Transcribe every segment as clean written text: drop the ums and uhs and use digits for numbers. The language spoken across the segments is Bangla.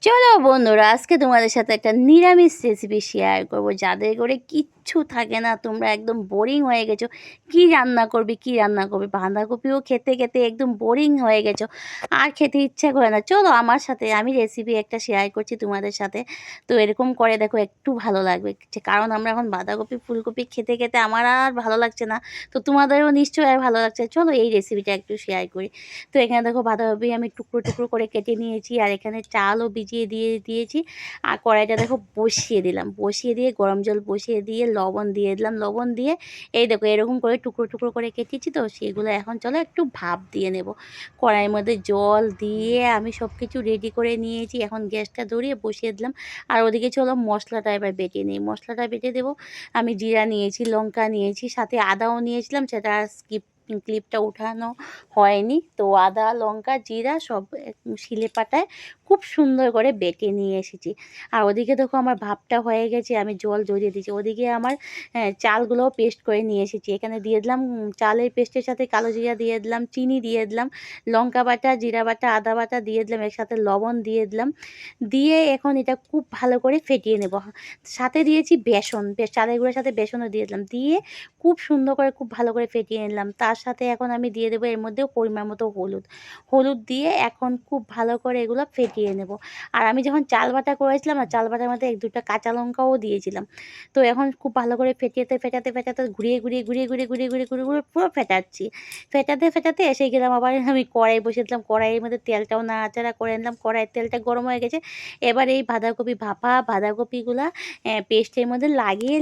চলো বন্ধুরা, আজকে তোমাদের সাথে একটা নিরামিষ রেসিপি শেয়ার করব। যাদের করে কিচ্ছু থাকে না, তোমরা একদম বোরিং হয়ে গেছো, কি রান্না করবে কি রান্না করবে, বাঁধাকপিও খেতে খেতে একদম বোরিং হয়ে গেছো, আর খেতে ইচ্ছা করে না। চলো আমার সাথে, আমি রেসিপি একটা শেয়ার করছি তোমাদের সাথে। তো এরকম করে দেখো, একটু ভালো লাগবে, কারণ আমরা এখন বাঁধাকপি ফুলকপি খেতে খেতে আমার আর ভালো লাগছে না। তো তোমাদেরও নিশ্চয়ই আর ভালো লাগছে। চলো এই রেসিপিটা একটু শেয়ার করি। তো এখানে দেখো, বাঁধাকপি আমি টুকরো টুকরো করে কেটে নিয়েছি, আর এখানে চালও ভিজিয়ে দিয়েছি। আর কড়াইটা দেখো বসিয়ে দিলাম, বসিয়ে দিয়ে গরম জল বসিয়ে দিয়ে লবণ দিয়ে দিলাম, লবণ দিয়ে এই দেখো এরকম করে টুকরো টুকরো করে কেটেছি। তো সেগুলো এখন চলো একটু ভাপ দিয়ে নেব। কড়াইয়ের মধ্যে জল দিয়ে আমি সব কিছু রেডি করে নিয়েছি, এখন গ্যাসটা ধরিয়ে বসিয়ে দিলাম। আর ওদিকে চলো মশলাটা এবার বেটে নিই। মশলাটা বেটে দেবো। আমি জিরা নিয়েছি, লঙ্কা নিয়েছি, সাথে আদাও নিয়েছিলাম, সেটা ক্লিপটা উঠানো হয়নি। তো আদা লঙ্কা জিরা সব শিলে পাটায় খুব সুন্দর করে বেটে নিয়ে এসেছি। আর ওদিকে দেখো আমার ভাপটা হয়ে গেছে, আমি জল জড়িয়ে দিয়েছি। ওদিকে আমার চালগুলোও পেস্ট করে নিয়ে এসেছি। এখানে দিয়ে দিলাম চালের পেস্টের সাথে কালো জিরা দিয়ে দিলাম, চিনি দিয়ে দিলাম, লঙ্কা বাটা জিরা বাটা আদা বাটা দিয়ে দিলাম, এর সাথে লবণ দিয়ে দিলাম। দিয়ে এখন এটা খুব ভালো করে ফেটিয়ে নেব। সাথে দিয়েছি বেসন, চালের গুঁড়োর সাথে বেসনও দিয়ে দিলাম, দিয়ে খুব সুন্দর করে খুব ভালো করে ফেটিয়ে নিলাম। তার সাথে এখন আমি দিয়ে দেবো এর মধ্যেও পরিমাণ মতো হলুদ। হলুদ দিয়ে এখন খুব ভালো করে এগুলো ফেটিয়ে নেব। আর আমি যখন চাল বাটা করেছিলাম না, চাল বাটার মধ্যে এক দুটো কাঁচা লঙ্কাও দিয়েছিলাম। তো এখন খুব ভালো করে ফেটাতে ঘুরিয়ে পুরো ফেটাচ্ছি। ফেটাতে এসে গেলাম, আবার আমি কড়াই বসিয়েছিলাম, কড়াইয়ের মধ্যে তেলটাও নাড়াচাড়া করে নিলাম, কড়াইয়ের তেলটা গরম হয়ে গেছে। এবার এই বাঁধাকপিগুলা পেস্টের মধ্যে লাগিয়ে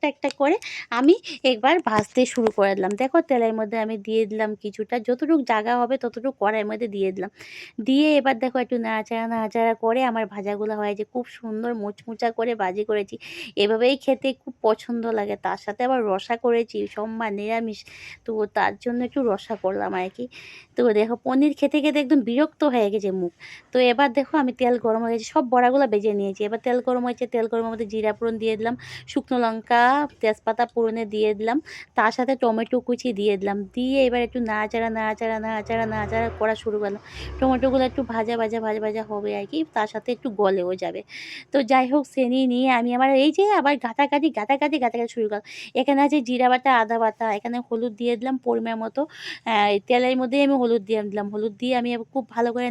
একটা করে আমি একবার ভাজতে শুরু করে দিলাম। দেখো তেলের মধ্যে আমি দিয়ে দিলাম কিছুটা, যতটুকু জায়গা হবে ততটুকু কড়াইয়ের মধ্যে দিয়ে দিলাম। দিয়ে এবার দেখো একটু নাড়াচাড়া করে আমার ভাজাগুলো হয়েছে, খুব সুন্দর মুচমুচা করে ভাজি করেছি। এভাবেই খেতে খুব পছন্দ লাগে। তার সাথে আবার রসা করেছি, সোমবার নিরামিষ, তো তার জন্য একটু রসা করলাম আর কি। তো দেখো পনির খেতে খেতে একদম বিরক্ত হয়ে গেছে মুখ। তো এবার দেখো আমি তেল গরম হয়ে গেছে, সব বড়াগুলো ভেজে নিয়েছি। এবার তেল গরম হয়েছে, তেল গরমের মধ্যে জিরা ফোড়ন দিয়ে দিলাম, শুকনো লঙ্কা তেজপাতা ফোড়নে দিয়ে দিলাম, তার সাথে টমেটো কুচি দিয়ে দিলাম। দিয়ে এবার একটু নাড়াচাড়া করা শুরু করলাম। টমেটোগুলো একটু ভাজা হবে আর কি, তার সাথে একটু গলেও যাবে। তো যাই হোক, চেনি নিয়ে আমি আমার এই যে আবার গাঁটাগাটি শুরু করলাম। এখানে আছে জিরা বাটা আদা বাটা, এখানে হলুদ দিয়ে দিলাম পরিমাণ মতো। তেলের মধ্যেই আমি হলুদ দিয়ে দিলাম, হলুদ দিয়ে আমি খুব ভালো করে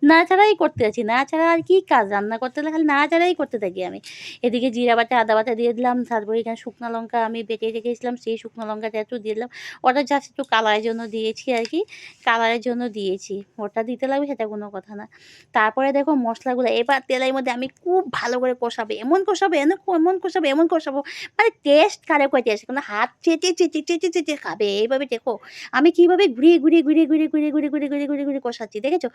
নাড়াচাড়াই করতে আছি। নাড়াচাড়া আর কি কাজ, রান্না করতে হলে খালি নাড়াচাড়াই করতে থাকি আমি। এদিকে জিরা বাটা আদা বাটা দিয়ে দিলাম, তারপরে এখানে শুকনো লঙ্কা আমি বেটে রেখেছিলাম, সেই শুকনো লঙ্কাটা একটু দিয়ে দিলাম। ওটা জাস্ট একটু কালারের জন্য দিয়েছি আর কি, কালারের জন্য দিয়েছি। ওটা দিতে লাগবে সেটা কোনো কথা না। তারপরে দেখো মশলাগুলো এবার তেলের মধ্যে আমি খুব ভালো করে কষাবো, এমন কষাবো, মানে টেস্ট কারে করে টেস্ট, কোনো হাত চেটে খাবে এইভাবে। দেখো আমি কীভাবে ঘুরিয়ে কষাচ্ছি, দেখেছো?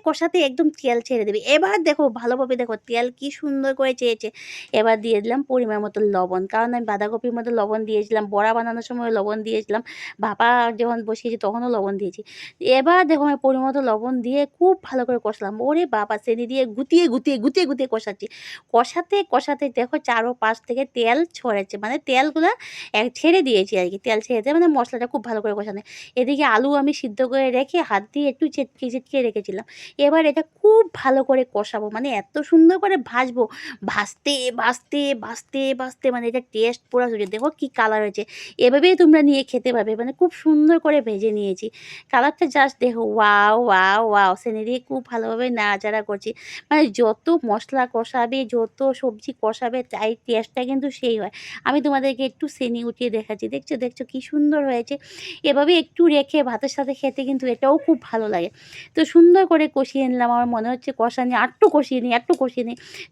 কষাতে একদম তেল ছেড়ে দেবে। এবার দেখো ভালোভাবে, দেখো তেল কি সুন্দর করে চেয়েছে। এবার দিয়ে দিলাম পরিমাণ মতো লবণ, কারণ আমি বাঁধাকপির মধ্যে লবণ দিয়েছিলাম, বড়া বানানোর সময় লবণ দিয়েছিলাম, ভাপা যখন বসিয়েছি তখনও লবণ দিয়েছি। এবার দেখো আমি পরিমাণ মতো লবণ দিয়ে খুব ভালো করে কষলাম। ওরে বাবা, চিনি দিয়ে গুতিয়ে কষাচ্ছি। কষাতে দেখো চারোপাশ থেকে তেল ছড়াচ্ছে, মানে তেলগুলো ছেড়ে দিয়েছি আর কি, তেল ছেড়ে দিয়ে মানে মশলাটা খুব ভালো করে কষানো। এদিকে আলু আমি সিদ্ধ করে রেখে হাত দিয়ে একটু চেটকে রেখেছিলাম। এবার এটা খুব ভালো করে কষাবো, মানে এত সুন্দর করে ভাজবো, ভাজতে মানে এটা টেস্ট পুরো হয়ে যায়। দেখো কি কালার হয়েছে, এভাবেই তোমরা নিয়ে খেতে পারবে, মানে খুব সুন্দর করে ভেজে নিয়েছি। কালারটা জাস্ট দেখো, ওয়াও, চেনি দিয়ে খুব ভালোভাবে নাড়াচাড়া করছি। মানে যত মশলা কষাবে, যত সবজি কষাবে, তাই টেস্টটা কিন্তু সেই হয়। আমি তোমাদেরকে একটু চেনি উঠিয়ে দেখাচ্ছি, দেখছো কি সুন্দর হয়েছে। এভাবে একটু রেখে ভাতের সাথে খেতে কিন্তু এটাও খুব ভালো লাগে। তো সুন্দর করে কষিয়ে নিলাম, আমার মনে হচ্ছে কষানি আরটু কষিয়ে নিই।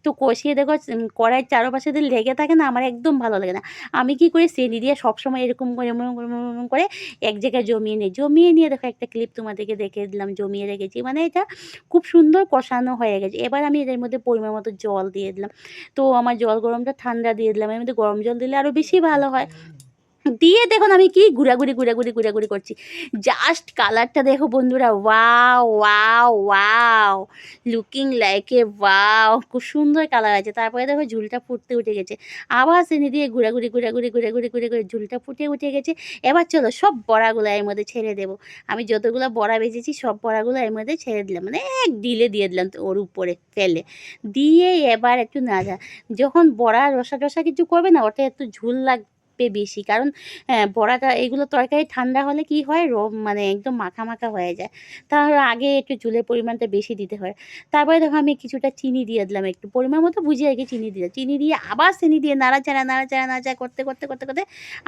তো কষিয়ে দেখো কড়াইয়ের চারপাশে যদি লেগে থাকে না, আমার একদম ভালো লাগে না। আমি কি করি, চেনি দিয়ে সবসময় এরকম করে এক জায়গায় জমিয়ে নিয়ে দেখো একটা ক্লিপ তোমাদেরকে দেখে দিলাম, জমিয়ে রেখেছি, মানে এটা খুব সুন্দর কষানো হয়ে গেছে। এবার আমি এর মধ্যে পরিমাণ মতো জল দিয়ে দিলাম। তো আমার জল গরমটা ঠান্ডা দিয়ে দিলাম, এর মধ্যে গরম জল দিলে আরও বেশি ভালো হয়। দিয়ে দেখুন আমি কি ঘুরাঘুরি করছি। জাস্ট কালারটা দেখো বন্ধুরা, wow! Wow! Wow! Looking like a wow! খুব সুন্দর কালার আছে। তারপরে দেখো ঝুলটা ফুটতে উঠে গেছে। আবার চিনি দিয়ে ঘুরাঘুরি ঝুলটা ফুটে উঠে গেছে। এবার চলো সব বড়াগুলো এর মধ্যে ছেড়ে দেব। আমি যতগুলা বড়া ভেজেছি সব বড়াগুলো এর মধ্যে ছেড়ে দিলাম। মানে এক ঢিলে দিয়ে দিলাম ওর উপরে ফেলে। দিয়ে এবার একটু নাড়া। যখন বড়া রসা কিছু করবে না, ওটা একটু ঝুল লাগবে বেশি। কারণ বড়াটা এগুলো তরকারি ঠান্ডা হলে কি হয় মানে একদম মাখা হয়ে যায়। তার আগে একটু ঝোলের পরিমাণটা বেশি দিতে হয়। তারপরে দেখো আমি কিছুটা চিনি দিয়ে দিলাম, একটু পরিমাণ মতো বুঝে আরকি চিনি দিলাম। চিনি দিয়ে আবার চিনি দিয়ে নাড়াচাড়া করতে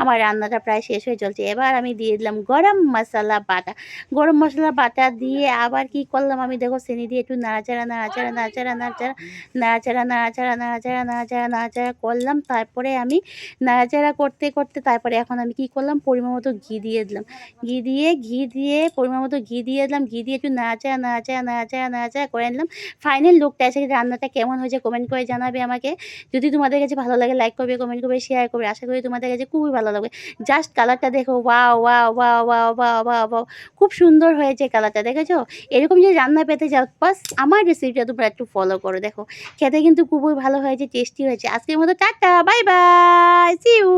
আমার রান্নাটা প্রায় শেষ হয়ে চলছে। এবার আমি দিয়ে দিলাম গরম মশলা বাটা। গরম মশলা বাটা দিয়ে আবার কি করলাম আমি, দেখো চিনি দিয়ে একটু নাড়াচাড়া করলাম। তারপরে আমি নাড়াচাড়া করতে তারপরে এখন আমি কি করলাম, পরিমাণ মতো ঘি দিয়ে দিলাম। ঘি দিয়ে পরিমাণ মতো ঘি দিয়ে দিলাম। ঘি দিয়ে একটু নাড়াচাড়া করে নিলাম। ফাইনাল লুকটা এসে রান্নাটা কেমন হয়েছে কমেন্ট করে জানাবে আমাকে। যদি তোমাদের কাছে ভালো লাগে লাইক করবে, কমেন্ট করবে, শেয়ার করবে। আশা করি তোমাদের কাছে খুবই ভালো লাগবে। জাস্ট কালারটা দেখো, wow! Wow! Wow! Wow! Wow! Wow! Wow! খুব সুন্দর হয়েছে কালারটা, দেখেছো? এরকম যদি রান্না পেতে চাও বাস আমার রেসিপিটা তোমরা একটু ফলো করো। দেখো খেতে কিন্তু খুবই ভালো হয়েছে, টেস্টি হয়েছে। আজকের মতো tata, bye bye, see you.